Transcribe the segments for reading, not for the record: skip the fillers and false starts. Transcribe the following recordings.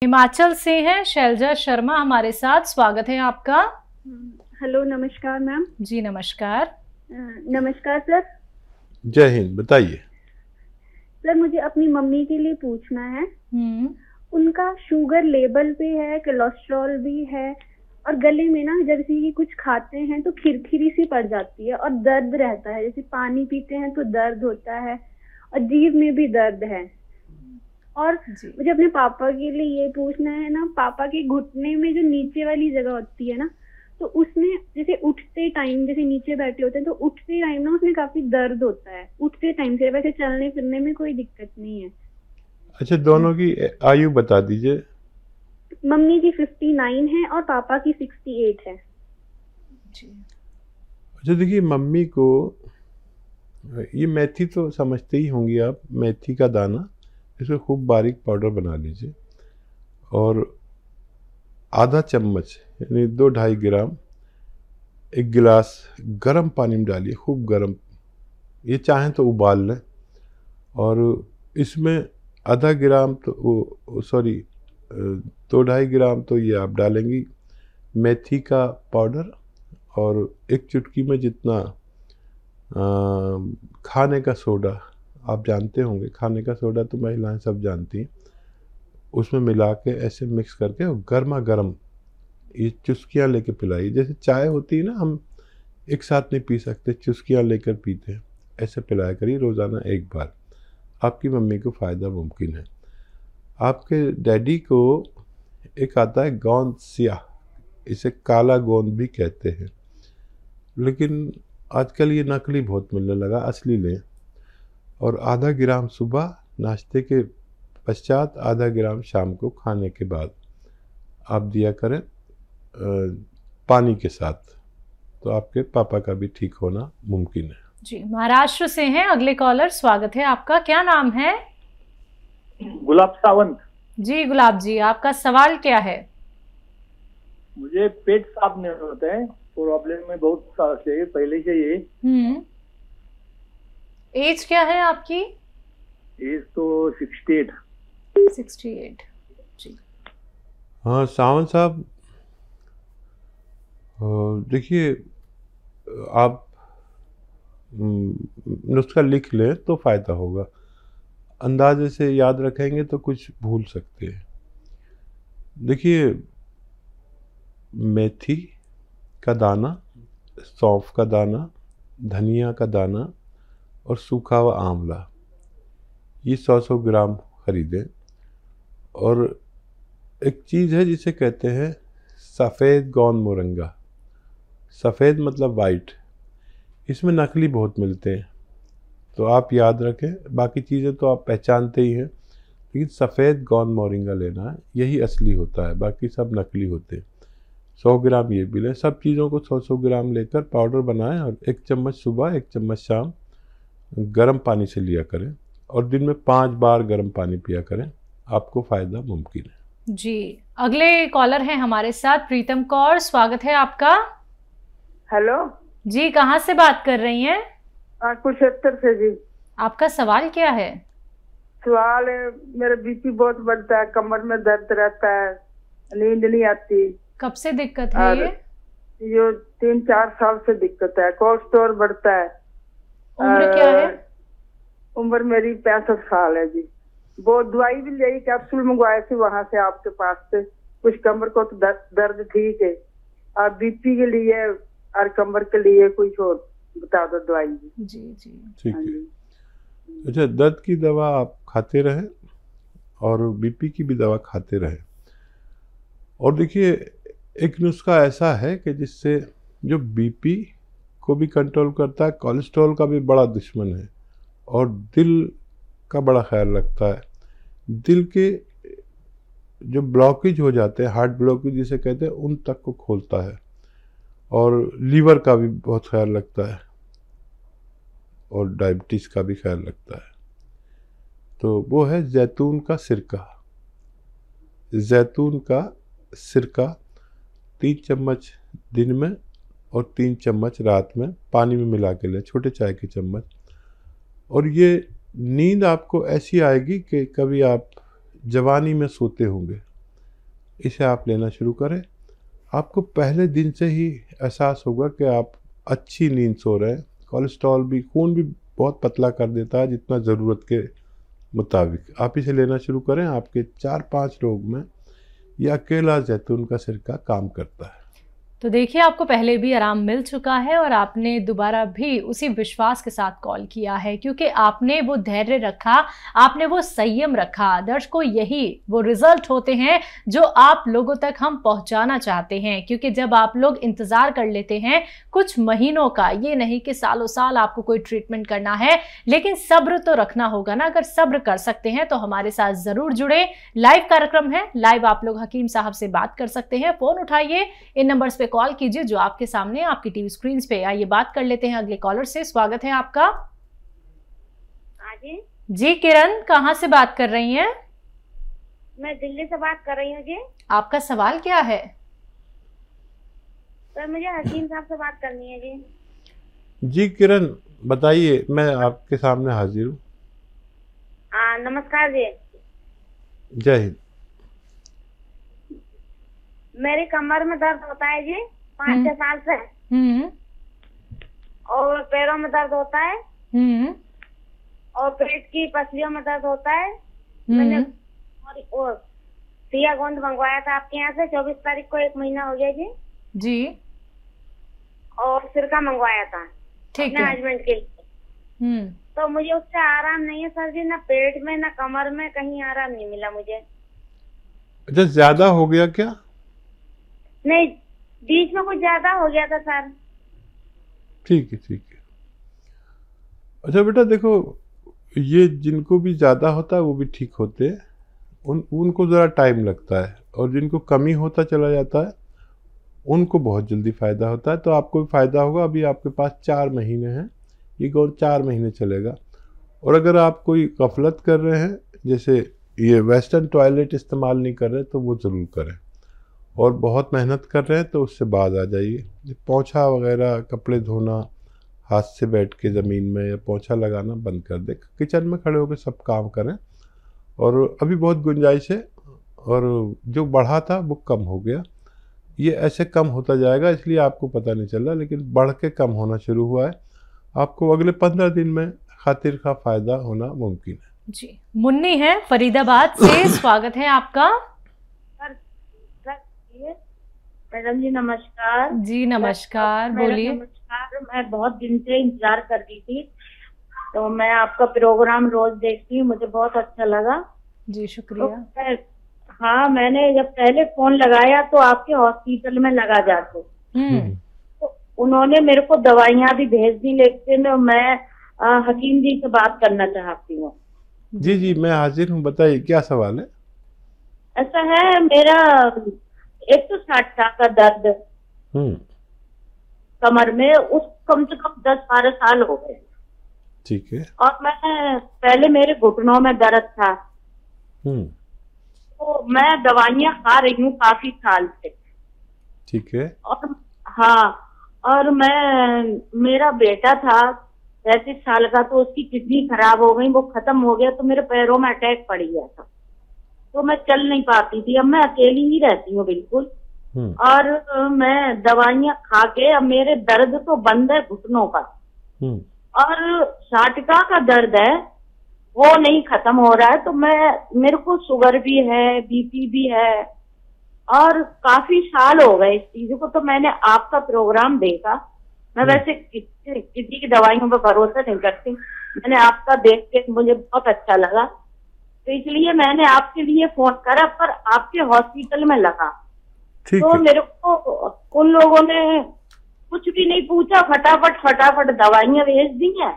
हिमाचल से हैं शैलजा शर्मा हमारे साथ। स्वागत है आपका। हेलो, नमस्कार मैम। जी नमस्कार। नमस्कार सर। जय हिंद। बताइए सर, मुझे अपनी मम्मी के लिए पूछना है। उनका शुगर लेवल पे है, कोलेस्ट्रॉल भी है, और गले में ना जैसे कि कुछ खाते हैं तो खिरखिरी सी पड़ जाती है और दर्द रहता है। जैसे पानी पीते हैं तो दर्द होता है और जीभ में भी दर्द है। और मुझे अपने पापा के लिए ये पूछना है ना, पापा के घुटने में जो नीचे वाली जगह होती है ना, तो उसमें जैसे उठते टाइम, जैसे नीचे बैठे होते हैं तो उठते टाइम ना उसमें काफी दर्द होता है। उठते टाइम से, वैसे चलने फिरने में कोई दिक्कत नहीं है। अच्छा, दोनों की आयु बता दीजिए। मम्मी की 59 है और पापा की 68 है। अच्छा देखिए, मम्मी को ये मेथी तो समझते ही होंगी आप। मेथी का दाना, इसको खूब बारीक पाउडर बना लीजिए और आधा चम्मच यानी 2-2.5 ग्राम एक गिलास गर्म पानी में डालिए, खूब गर्म। ये चाहें तो उबाल लें। और इसमें आधा ग्राम तो 2-2.5 ग्राम तो ये आप डालेंगी मेथी का पाउडर, और एक चुटकी में जितना खाने का सोडा, आप जानते होंगे खाने का सोडा तो महिलाएं सब जानती हैं, उसमें मिला के ऐसे मिक्स करके और गर्मा गर्म ये चुस्कियाँ लेके पिलाई। जैसे चाय होती है ना, हम एक साथ नहीं पी सकते, चुस्कियाँ लेकर पीते हैं, ऐसे पिलाया करिए रोज़ाना एक बार। आपकी मम्मी को फ़ायदा मुमकिन है। आपके डैडी को एक आता है गोंद स्याह, इसे काला गोंद भी कहते हैं, लेकिन आजकल ये नकली बहुत मिलने लगा, असली लें। और आधा ग्राम सुबह नाश्ते के पश्चात, आधा ग्राम शाम को खाने के बाद आप दिया करें पानी के साथ, तो आपके पापा का भी ठीक होना मुमकिन है। जी, महाराष्ट्र से हैं अगले कॉलर। स्वागत है आपका। क्या नाम है? गुलाब सावंत। जी गुलाब जी, आपका सवाल क्या है? मुझे पेट साफ नहीं होता है, प्रॉब्लम में बहुत साल से पहले से ये। एज क्या है आपकी? एज तो 68। जी हाँ सावंत साहब, देखिए आप नुस्खा लिख लें तो फ़ायदा होगा। अंदाजे से याद रखेंगे तो कुछ भूल सकते हैं। देखिए, मेथी का दाना, सौंफ का दाना, धनिया का दाना और सूखा हुआ आंवला, ये 100-100 ग्राम खरीदें। और एक चीज़ है जिसे कहते हैं सफ़ेद गोंद मोरंगा। सफ़ेद मतलब वाइट, इसमें नकली बहुत मिलते हैं, तो आप याद रखें। बाकी चीज़ें तो आप पहचानते ही हैं, लेकिन सफ़ेद गोंद मोरिंगा लेना है, यही असली होता है, बाकी सब नकली होते हैं। 100 ग्राम ये भी लें। सब चीज़ों को 100-100 ग्राम लेकर पाउडर बनाएं और 1 चम्मच सुबह 1 चम्मच शाम गर्म पानी से लिया करें, और दिन में 5 बार गर्म पानी पिया करें, आपको फ़ायदा मुमकिन है। जी, अगले कॉलर हैं हमारे साथ प्रीतम कौर। स्वागत है आपका। हेलो जी, कहाँ से बात कर रही हैं? कुरुक्षेत्र से जी। आपका सवाल क्या है? सवाल है, मेरा बीपी बहुत बढ़ता है, कमर में दर्द रहता है, नींद नहीं आती। कब से दिक्कत है ये? 3-4 साल से दिक्कत है। कोलेस्ट्रॉल बढ़ता है। उम्र क्या है? उम्र मेरी 65 साल है जी। वो दवाई भी ली, कैप्सूल मंगवाए थे वहां से, आपके पास से। कुछ कमर को तो दर्द ठीक है, और बीपी के लिए और कमर के लिए कुछ और बता दो दवाई। जी जी ठीक है। अच्छा, दर्द की दवा आप खाते रहें और बीपी की भी दवा खाते रहें। और देखिए, एक नुस्खा ऐसा है कि जिससे जो बीपी को भी कंट्रोल करता है, कोलेस्ट्रॉल का भी बड़ा दुश्मन है, और दिल का बड़ा ख्याल रखता है। दिल के जो ब्लॉकेज हो जाते हैं, हार्ट ब्लॉकेज जिसे कहते हैं, उन तक को खोलता है, और लीवर का भी बहुत ख्याल रखता है, और डायबिटीज़ का भी ख्याल रखता है। तो वो है जैतून का सिरका। जैतून का सिरका 3 चम्मच दिन में और 3 चम्मच रात में पानी में मिला के लें, छोटे चाय के चम्मच। और ये नींद आपको ऐसी आएगी कि कभी आप जवानी में सोते होंगे, इसे आप लेना शुरू करें। आपको पहले दिन से ही एहसास होगा कि आप अच्छी नींद सो रहे हैं। कोलेस्ट्रॉल भी, खून भी बहुत पतला कर देता है जितना ज़रूरत के मुताबिक। आप इसे लेना शुरू करें। आपके 4-5 रोग में यह अकेला जैतून का सिरका काम करता है। तो देखिए, आपको पहले भी आराम मिल चुका है और आपने दोबारा भी उसी विश्वास के साथ कॉल किया है, क्योंकि आपने वो धैर्य रखा, आपने वो संयम रखा। दर्शकों, यही वो रिजल्ट होते हैं जो आप लोगों तक हम पहुंचाना चाहते हैं। क्योंकि जब आप लोग इंतजार कर लेते हैं कुछ महीनों का, ये नहीं कि सालों साल आपको कोई ट्रीटमेंट करना है, लेकिन सब्र तो रखना होगा ना। अगर सब्र कर सकते हैं तो हमारे साथ जरूर जुड़े। लाइव कार्यक्रम है, लाइव आप लोग हकीम साहब से बात कर सकते हैं। फोन उठाइए, इन नंबर्स पे कॉल कीजिए जो आपके सामने आपकी टीवी स्क्रीन पे। आइए बात कर लेते हैं अगले कॉलर से। स्वागत है आपका। जी किरण, कहाँ से बात कर रही हैं? मैं दिल्ली से बात कर रही हूँ जी। आपका सवाल क्या है? सर, मुझे हकीम साहब से बात करनी है जी। जी किरण, बताइए, मैं आपके सामने हाजिर हूँ। नमस्कार जी। जय हिंद। मेरी कमर में दर्द होता है जी 5-6 साल से। और पैरों में दर्द होता है। और पेट की पसलियों में दर्द होता है। मैंने और सिया गोंद मंगवाया था आपके यहाँ से 24 तारीख को, 1 महीना हो गया जी। जी। और सिरका मंगवाया था ठीक अपने है। हस्बैंड के लिए। तो मुझे उससे आराम नहीं है सर जी, ना पेट में ना कमर में, कहीं आराम नहीं मिला मुझे। अच्छा, ज्यादा हो गया क्या? नहीं, बीच में कुछ ज्यादा हो गया था सर। ठीक है, ठीक है। अच्छा बेटा, देखो, ये जिनको भी ज़्यादा होता है वो भी ठीक होते हैं। उनको ज़रा टाइम लगता है, और जिनको कमी होता चला जाता है उनको बहुत जल्दी फ़ायदा होता है। तो आपको भी फ़ायदा होगा। अभी आपके पास 4 महीने हैं, ये कौन 4 महीने चलेगा। और अगर आप कोई गफलत कर रहे हैं, जैसे ये वेस्टर्न टॉयलेट इस्तेमाल नहीं कर रहे, तो वो ज़रूर करें। और बहुत मेहनत कर रहे हैं तो उससे बाज आ जाइए। पोंछा वगैरह, कपड़े धोना हाथ से बैठ के ज़मीन में, या पोंछा लगाना बंद कर दे। किचन में खड़े होकर सब काम करें। और अभी बहुत गुंजाइश है, और जो बढ़ा था वो कम हो गया। ये ऐसे कम होता जाएगा, इसलिए आपको पता नहीं चल रहा, लेकिन बढ़ के कम होना शुरू हुआ है। आपको अगले 15 दिन में खातिर का फ़ायदा होना मुमकिन है। जी। मुन्नी है फरीदाबाद से, स्वागत है आपका। मैडम जी नमस्कार। जी नमस्कार, बोलिए। नमस्कार। मैं बहुत दिन से इंतजार कर रही थी, तो मैं आपका प्रोग्राम रोज देखती हूँ, मुझे बहुत अच्छा लगा जी, शुक्रिया। तो हाँ, मैंने जब पहले फोन लगाया तो आपके हॉस्पिटल में लगा जाते, तो उन्होंने मेरे को दवाइयाँ भी भेज दी, लेकिन मैं हकीम जी से बात करना चाहती हूँ। जी जी, मैं हाजिर हूँ, बताइए क्या सवाल है। ऐसा है, मेरा 160 का दर्द कमर में, उस कम से कम 10-12 साल हो गए। ठीक है। और मैं पहले मेरे घुटनों में दर्द था, तो मैं दवाइयाँ खा रही हूँ काफी साल से। ठीक है। और हाँ, और मेरा बेटा था 35 साल का, तो उसकी किडनी खराब हो गई, वो खत्म हो गया, तो मेरे पैरों में अटैक पड़ गया था, तो मैं चल नहीं पाती थी। अब मैं अकेली ही रहती हूँ बिल्कुल, और मैं दवाइयाँ खा के, अब मेरे दर्द तो बंद है घुटनों का, और साटिका का दर्द है वो नहीं खत्म हो रहा है। तो मेरे को शुगर भी है, बीपी भी है, और काफी साल हो गए इस चीज को। तो मैंने आपका प्रोग्राम देखा। मैं वैसे किसी की दवाइयों पर भरोसा नहीं करती, मैंने आपका देख के मुझे बहुत अच्छा लगा, तो इसलिए मैंने आपके लिए फोन करा, पर आपके हॉस्पिटल में लगा। तो मेरे को उन लोगों ने कुछ भी नहीं पूछा, फटाफट दवाइयाँ भेज दी हैं,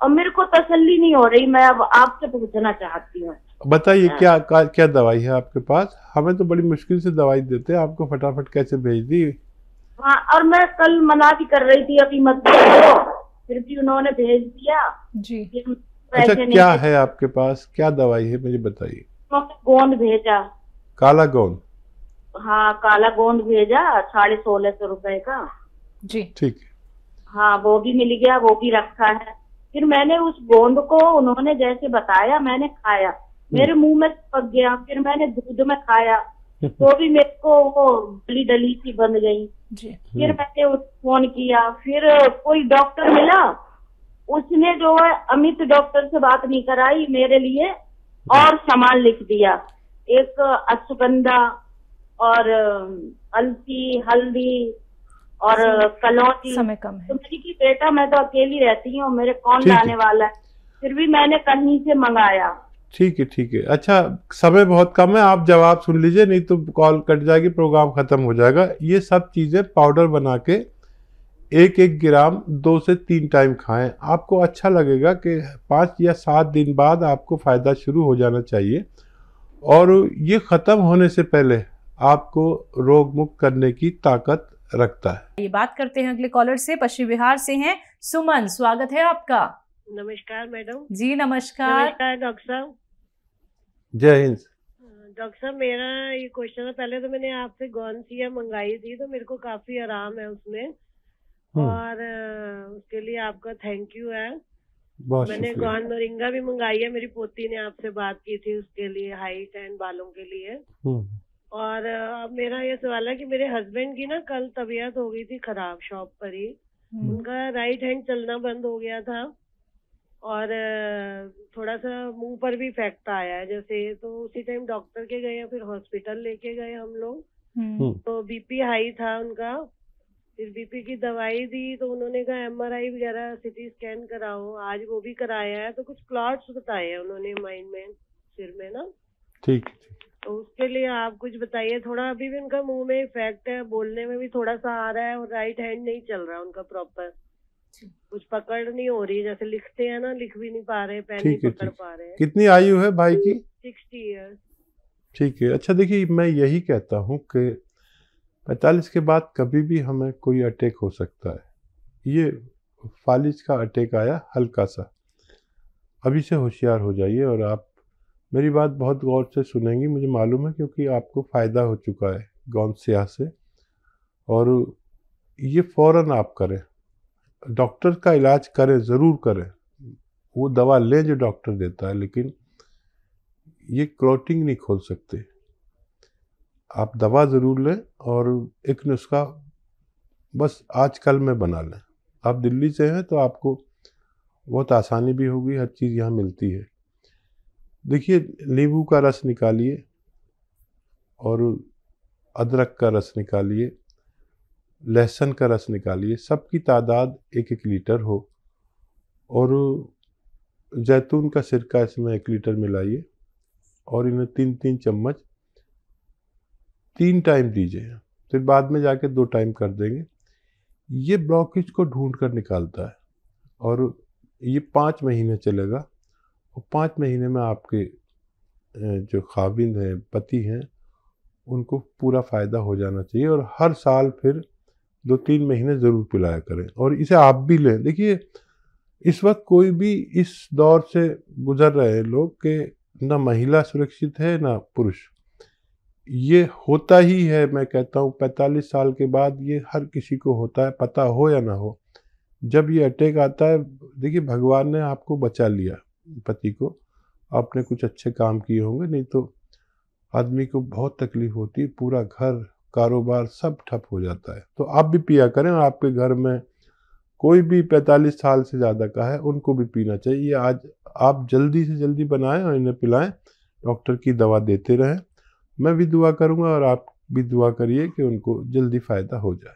और मेरे को तसल्ली नहीं हो रही। मैं अब आपसे पूछना चाहती हूँ, बताइए क्या दवाई है आपके पास। हमें तो बड़ी मुश्किल से दवाई देते हैं, आपको फटाफट कैसे भेज दी। हाँ, और मैं कल मना भी कर रही थी अभी मत भेजो, फिर भी उन्होंने भेज दिया जी। अच्छा, क्या है आपके पास, क्या दवाई है मुझे बताइए। गोंद भेजा, काला गोंद। हाँ, काला गोंद भेजा 1650 रुपए का जी। ठीक है। हाँ, वो भी मिल गया, वो भी रखा है। फिर मैंने उस गोंद को उन्होंने जैसे बताया मैंने खाया, मेरे मुंह में पक गया। फिर मैंने दूध में खाया, तो भी मेरे को वो डली डली सी बन गई जी। फिर मैंने फोन किया, फिर कोई डॉक्टर मिला, उसने जो है अमित डॉक्टर से बात नहीं कराई मेरे लिए और सामान लिख दिया, एक अश्वगंधा और अलसी, हल्दी और कलौंजी। समय कम है तो मैंने कि बेटा मैं तो अकेली रहती हूँ, मेरे कौन ठीक है। लाने वाला है, फिर भी मैंने कहीं से मंगाया। ठीक है, ठीक है। अच्छा, समय बहुत कम है, आप जवाब सुन लीजिए, नहीं तो कॉल कट जाएगी, प्रोग्राम खत्म हो जाएगा। ये सब चीज़ें पाउडर बना के 1-1 ग्राम 2 से 3 टाइम खाएं। आपको अच्छा लगेगा कि 5 या 7 दिन बाद आपको फ़ायदा शुरू हो जाना चाहिए, और ये ख़त्म होने से पहले आपको रोग मुक्त करने की ताकत रखता है। ये बात करते हैं अगले कॉलर से, पश्चिम बिहार से हैं सुमन, स्वागत है आपका। नमस्कार मैडम। जी नमस्कार। नमस्कार डॉक्टर साहब। जय हिंद। डॉक्टर साहब, मेरा ये क्वेश्चन है, पहले तो मैंने आपसे गॉनसिया मंगाई थी, तो मेरे को काफी आराम है उसमें, और उसके लिए आपका थैंक यू है। मैंने गॉन मोरिंगा भी मंगाई है, मेरी पोती ने आपसे बात की थी उसके लिए, हाइट एंड बालों के लिए। और अब मेरा ये सवाल है कि मेरे हस्बैंड की ना कल तबीयत हो गई थी खराब शॉप पर ही, उनका राइट हैंड चलना बंद हो गया था, और थोड़ा सा मुंह पर भी इफेक्ट आया है जैसे, तो उसी टाइम डॉक्टर के गए, फिर हॉस्पिटल लेके गए हम लोग। तो बीपी हाई था उनका, फिर बीपी की दवाई दी, तो उन्होंने कहा एमआरआई वगैरह सीटी स्कैन कराओ, आज वो भी कराया है, तो कुछ क्लॉट्स बताए हैं उन्होंने माइंड में, सिर में ना। ठीक। तो उसके लिए आप कुछ बताइए थोड़ा। अभी भी उनका मुंह में इफेक्ट है, बोलने में भी थोड़ा सा आ रहा है, और राइट हैंड नहीं चल रहा उनका प्रॉपर, कुछ पकड़ नहीं हो रही, जैसे लिखते हैं ना, लिख भी नहीं पा रहे, पेन नहीं पकड़ पा रहे। कितनी आयु है भाई की? 60 ईयर्स। ठीक है। अच्छा देखिए, मैं यही कहता हूँ कि 45 के बाद कभी भी हमें कोई अटैक हो सकता है। ये फालिज का अटैक आया हल्का सा, अभी से होशियार हो जाइए। और आप मेरी बात बहुत गौर से सुनेंगी, मुझे मालूम है, क्योंकि आपको फ़ायदा हो चुका है गौनसिया से, और ये फ़ौरन आप करें, डॉक्टर का इलाज करें, ज़रूर करें, वो दवा लें जो डॉक्टर देता है, लेकिन ये क्लॉटिंग नहीं खोल सकते। आप दवा ज़रूर लें, और एक नुस्खा बस आज कल में बना लें। आप दिल्ली से हैं तो आपको बहुत आसानी भी होगी, हर चीज़ यहाँ मिलती है। देखिए, नींबू का रस निकालिए और अदरक का रस निकालिए, लहसुन का रस निकालिए, सबकी तादाद 1-1 लीटर हो, और जैतून का सिरका इसमें 1 लीटर मिलाइए, और इन्हें 3-3 चम्मच 3 टाइम दीजिए, फिर बाद में जाके 2 टाइम कर देंगे। ये ब्लॉकेज को ढूंढ कर निकालता है, और ये 5 महीने चलेगा, और 5 महीने में आपके जो खाविंद हैं, पति हैं, उनको पूरा फ़ायदा हो जाना चाहिए। और हर साल फिर 2-3 महीने ज़रूर पिलाया करें, और इसे आप भी लें। देखिए, इस वक्त कोई भी इस दौर से गुजर रहे हैं लोग कि ना महिला सुरक्षित है ना पुरुष। ये होता ही है, मैं कहता हूँ 45 साल के बाद ये हर किसी को होता है, पता हो या ना हो। जब ये अटैक आता है, देखिए भगवान ने आपको बचा लिया, पति को, आपने कुछ अच्छे काम किए होंगे, नहीं तो आदमी को बहुत तकलीफ होती है, पूरा घर, कारोबार सब ठप हो जाता है। तो आप भी पिया करें, और आपके घर में कोई भी 45 साल से ज़्यादा का है, उनको भी पीना चाहिए। ये आज आप जल्दी से जल्दी बनाएं और इन्हें पिलाएं, डॉक्टर की दवा देते रहें। मैं भी दुआ करूंगा, और आप भी दुआ करिए कि उनको जल्दी फ़ायदा हो जाए।